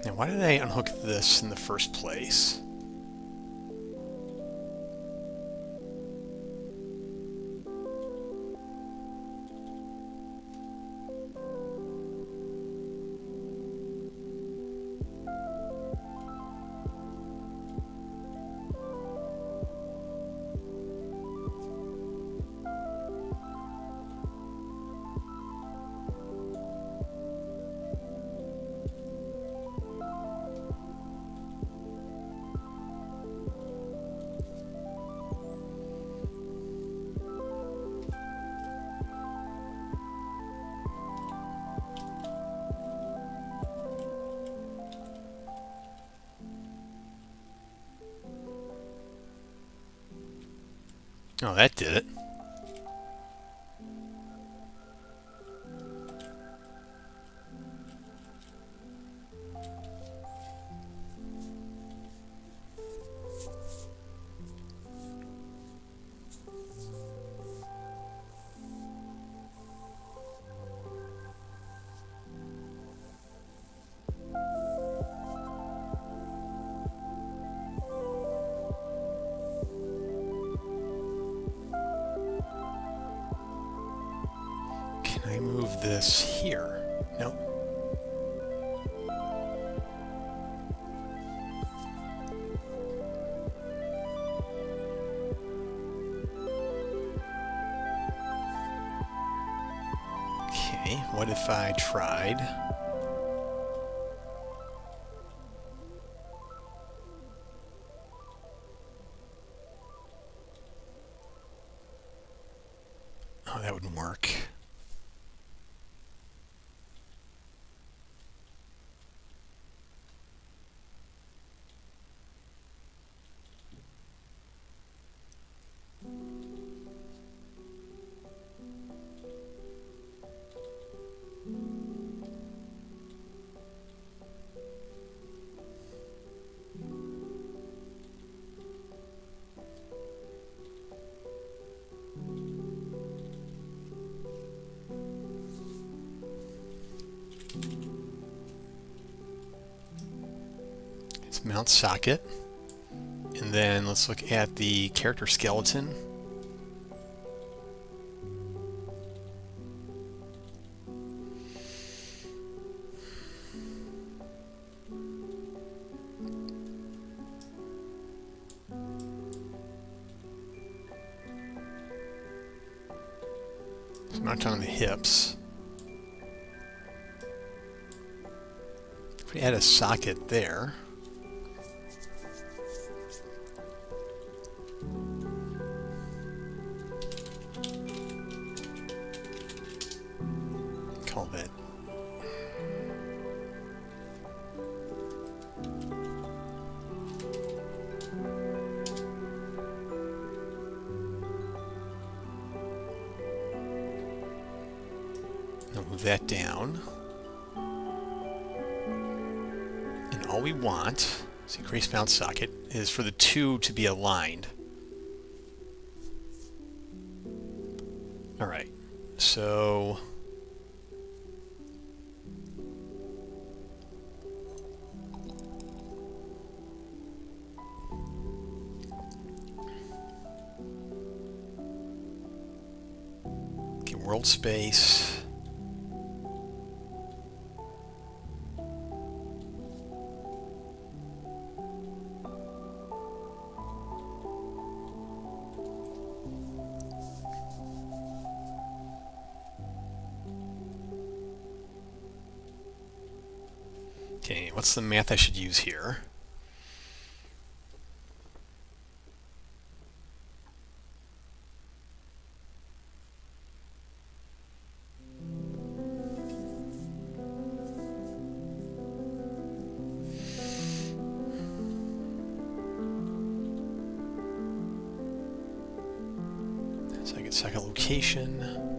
A: Now, why did I unhook this in the first place? Oh, that did it. Can I move this here? Nope. Okay, what if I tried... Oh, that wouldn't work. It's mount socket. And then let's look at the character skeleton. So mount on the hips. If we add a socket there. Call that. Now move that down. And all we want, see, grace mount socket, is for the two to be aligned. Alright, so... world space. Okay, what's the math I should use here? So I get second location.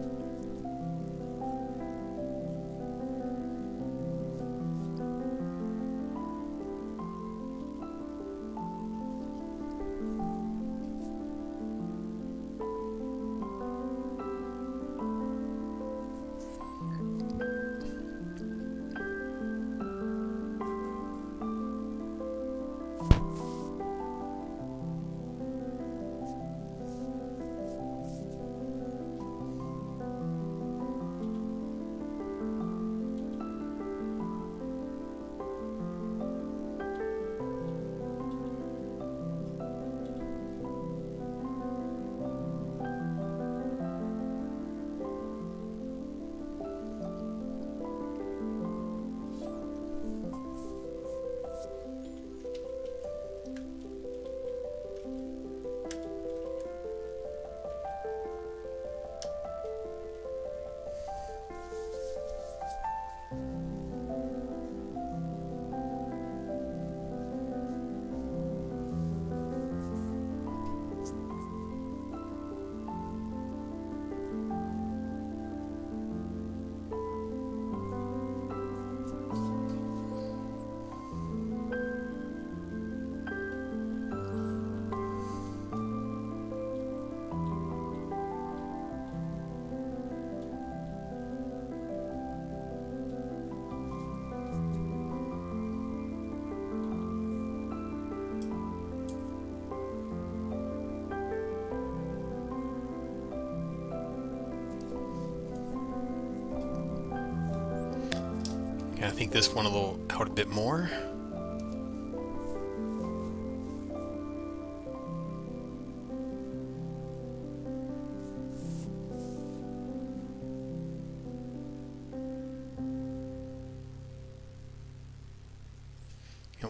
A: I think this one will out a bit more.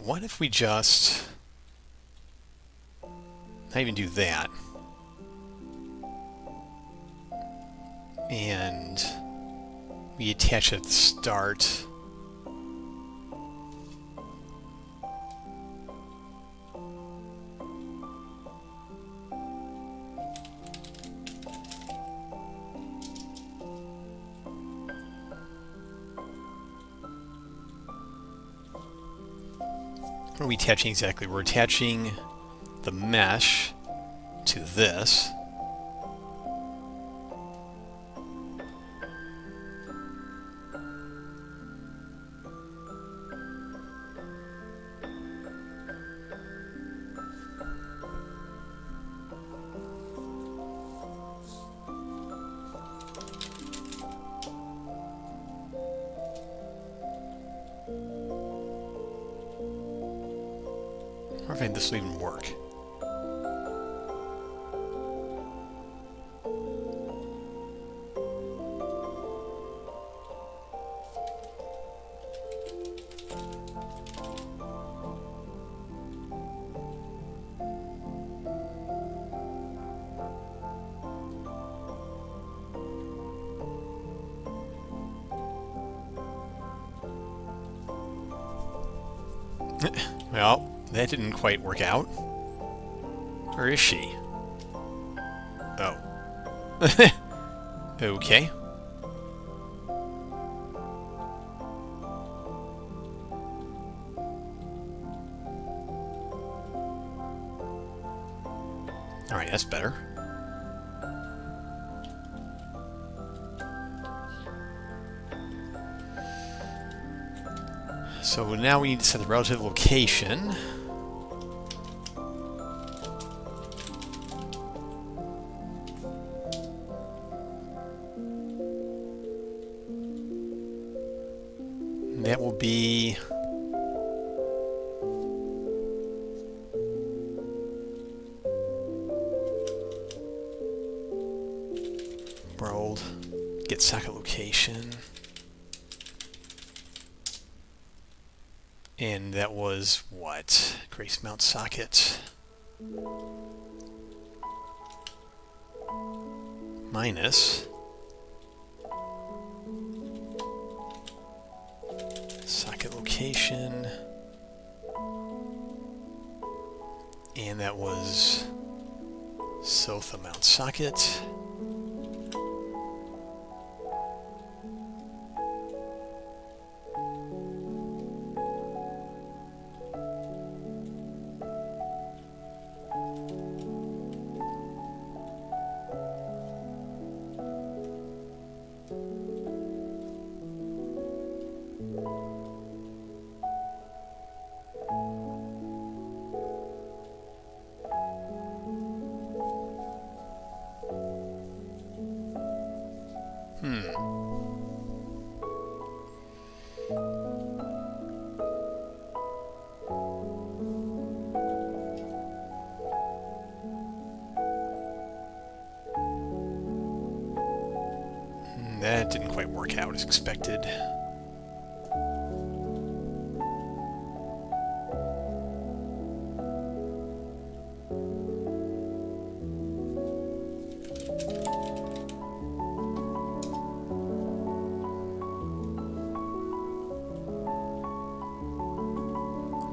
A: What if we just not even do that? And we attach it at the start. What are we attaching exactly? We're attaching the mesh to this. I don't think this will even work. Well, that didn't quite work out. Where is she? Oh. Okay. Alright, that's better. So now we need to set the relative location. And that will be world, get socket location. And that was what? Grace mount socket. Minus socket location. And that was Sotha mount socket. That didn't quite work out as expected.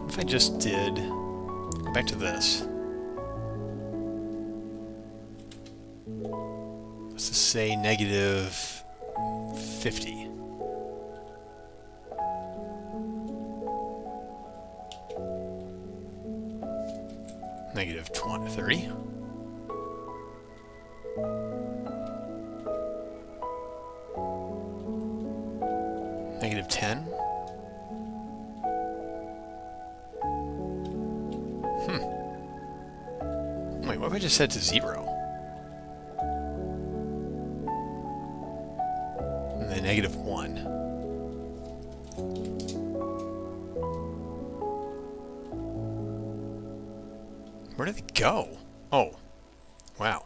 A: If I just did, go back to this. Let's just say negative 50. Negative 20, 30. Negative 10. Wait, what if I just set it to 0? And then negative 1. Where did it go? Oh, wow.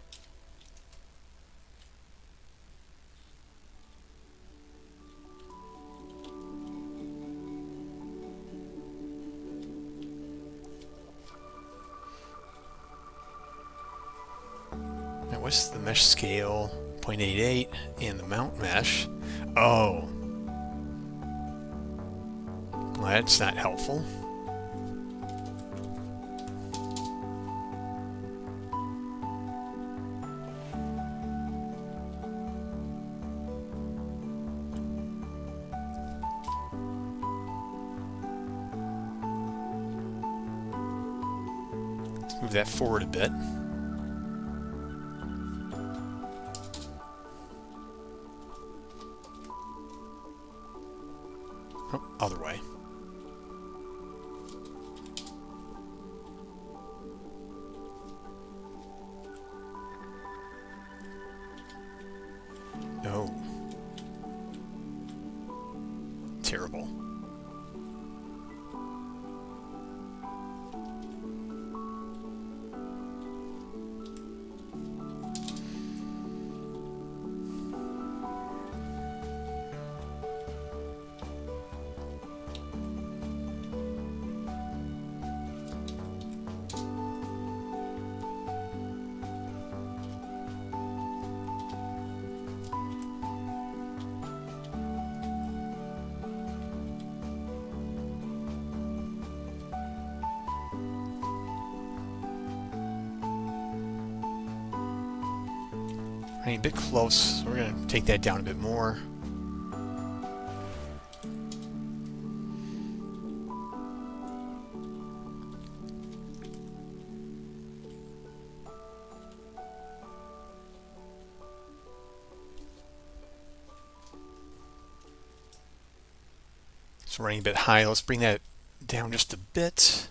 A: what's the mesh scale? 0.88 and the mount mesh. Oh. Well, that's not helpful. Let's move that forward a bit. Oh, other way. No. Terrible. Running a bit close, so we're going to take that down a bit more. So running a bit high, let's bring that down just a bit.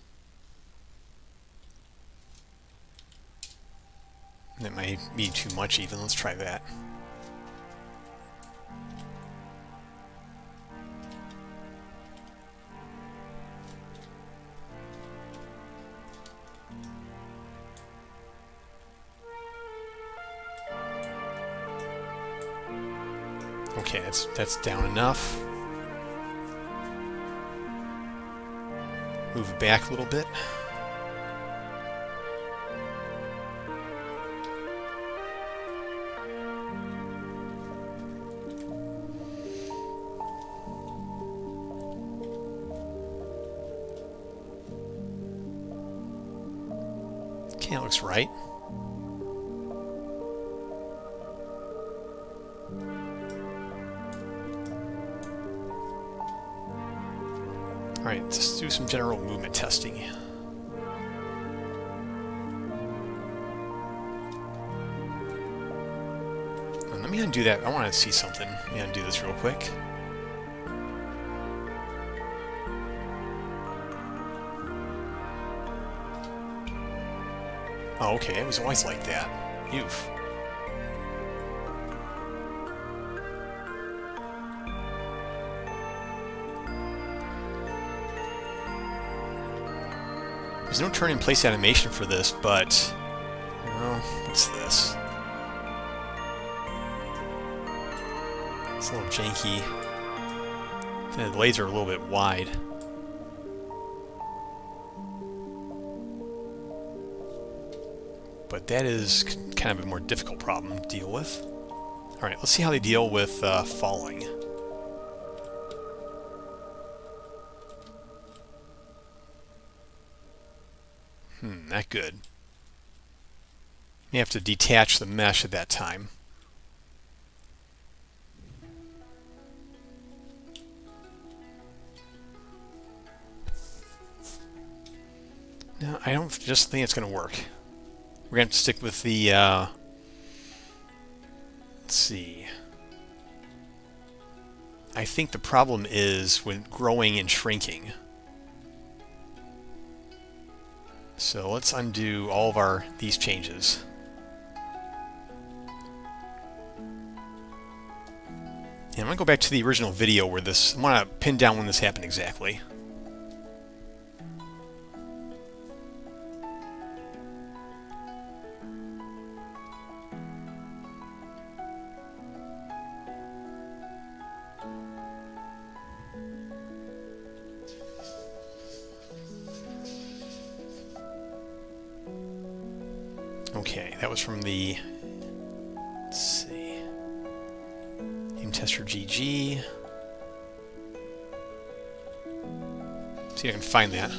A: That might be too much even. Let's try that. Okay, that's down enough. Move it back a little bit. Okay, that looks right. Alright, let's do some general movement testing. And let me undo that. I want to see something. Let me undo this real quick. Oh, okay, it was always like that. Oof. There's no turn in place animation for this, but well, what's this? It's a little janky. The blades are a little bit wide. But that is kind of a more difficult problem to deal with. Alright, let's see how they deal with falling. Not good. You have to detach the mesh at that time. No, I don't just think it's going to work. We're going to have to stick with the, let's see. I think the problem is when growing and shrinking. So let's undo all of these changes. And I'm going to go back to the original video where this, I want to pin down when this happened exactly. Okay, that was from the Game Tester GG. See if I can find that.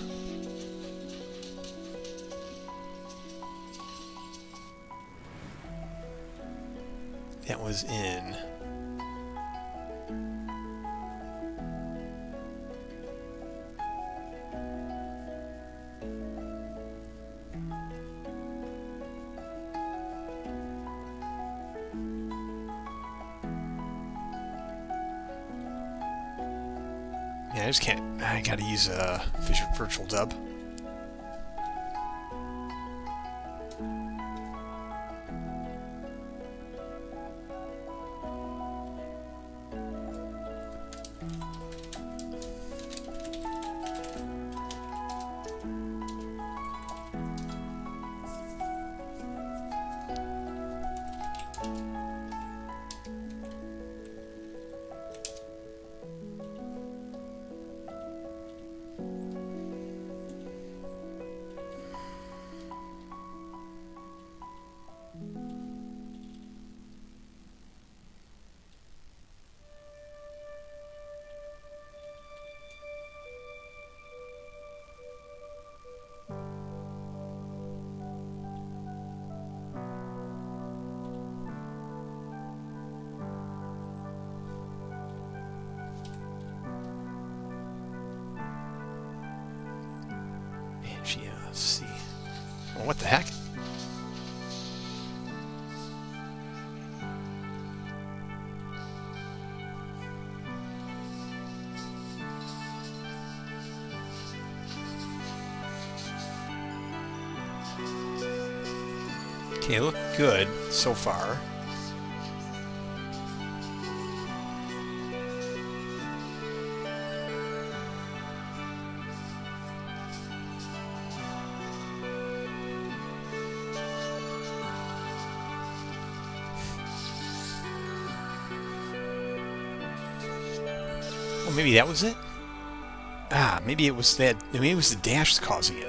A: That was in... Yeah, I just can't... I gotta use a virtual dub. Let's see. Well, what the heck? Okay, look good so far. Well, maybe that was it? Ah, maybe it was that. Maybe it was the dash causing it.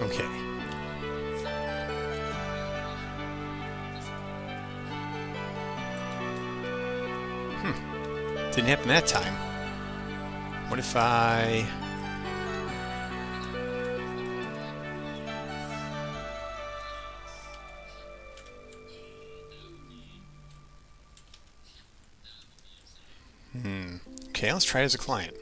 A: Okay. Didn't happen that time. What if I... Okay, let's try it as a client.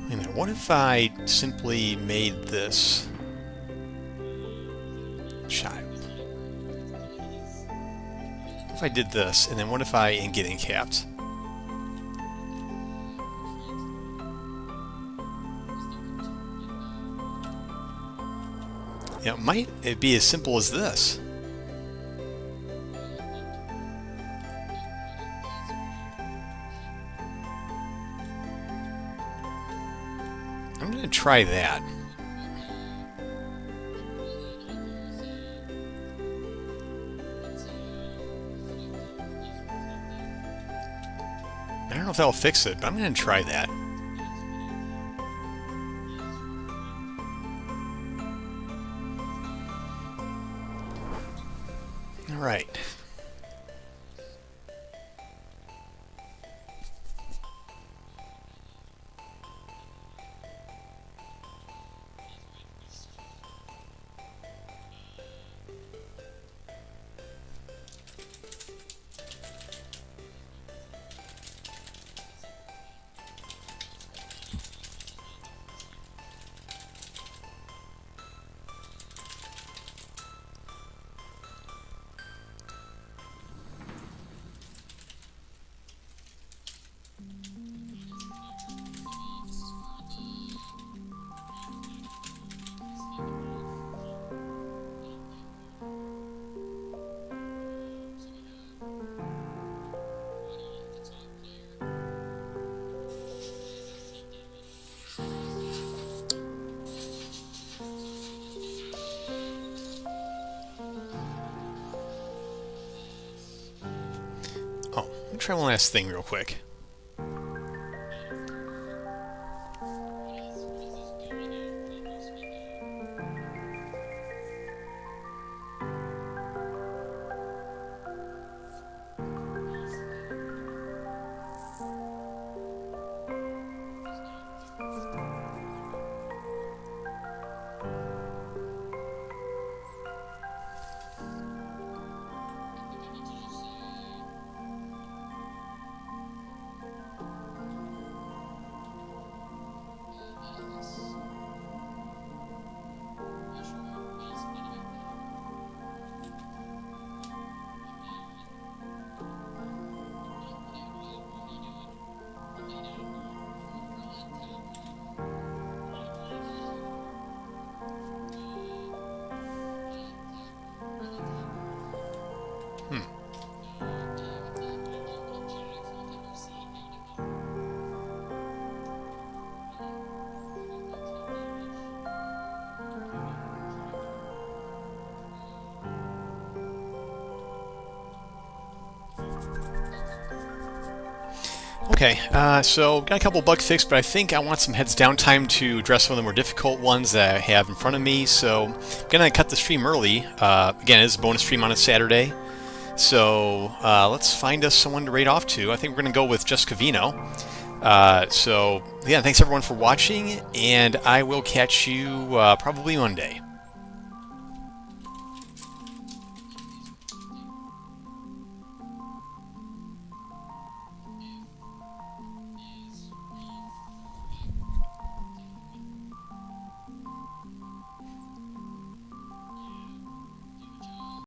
A: Wait a minute, what if I simply made this child? What if I did this, and then what if I in getting capped? You know, might it be as simple as this? I'm going to try that. I don't know if that'll fix it, but I'm going to try that. All right. Oh, let me try one last thing real quick. Okay, so got a couple bugs fixed, but I think I want some heads down time to address some of the more difficult ones that I have in front of me. So I'm gonna cut the stream early. Again, it's a bonus stream on a Saturday. So let's find us someone to raid off to. I think we're gonna go with Jessica Vino. So yeah, thanks everyone for watching, and I will catch you probably Monday.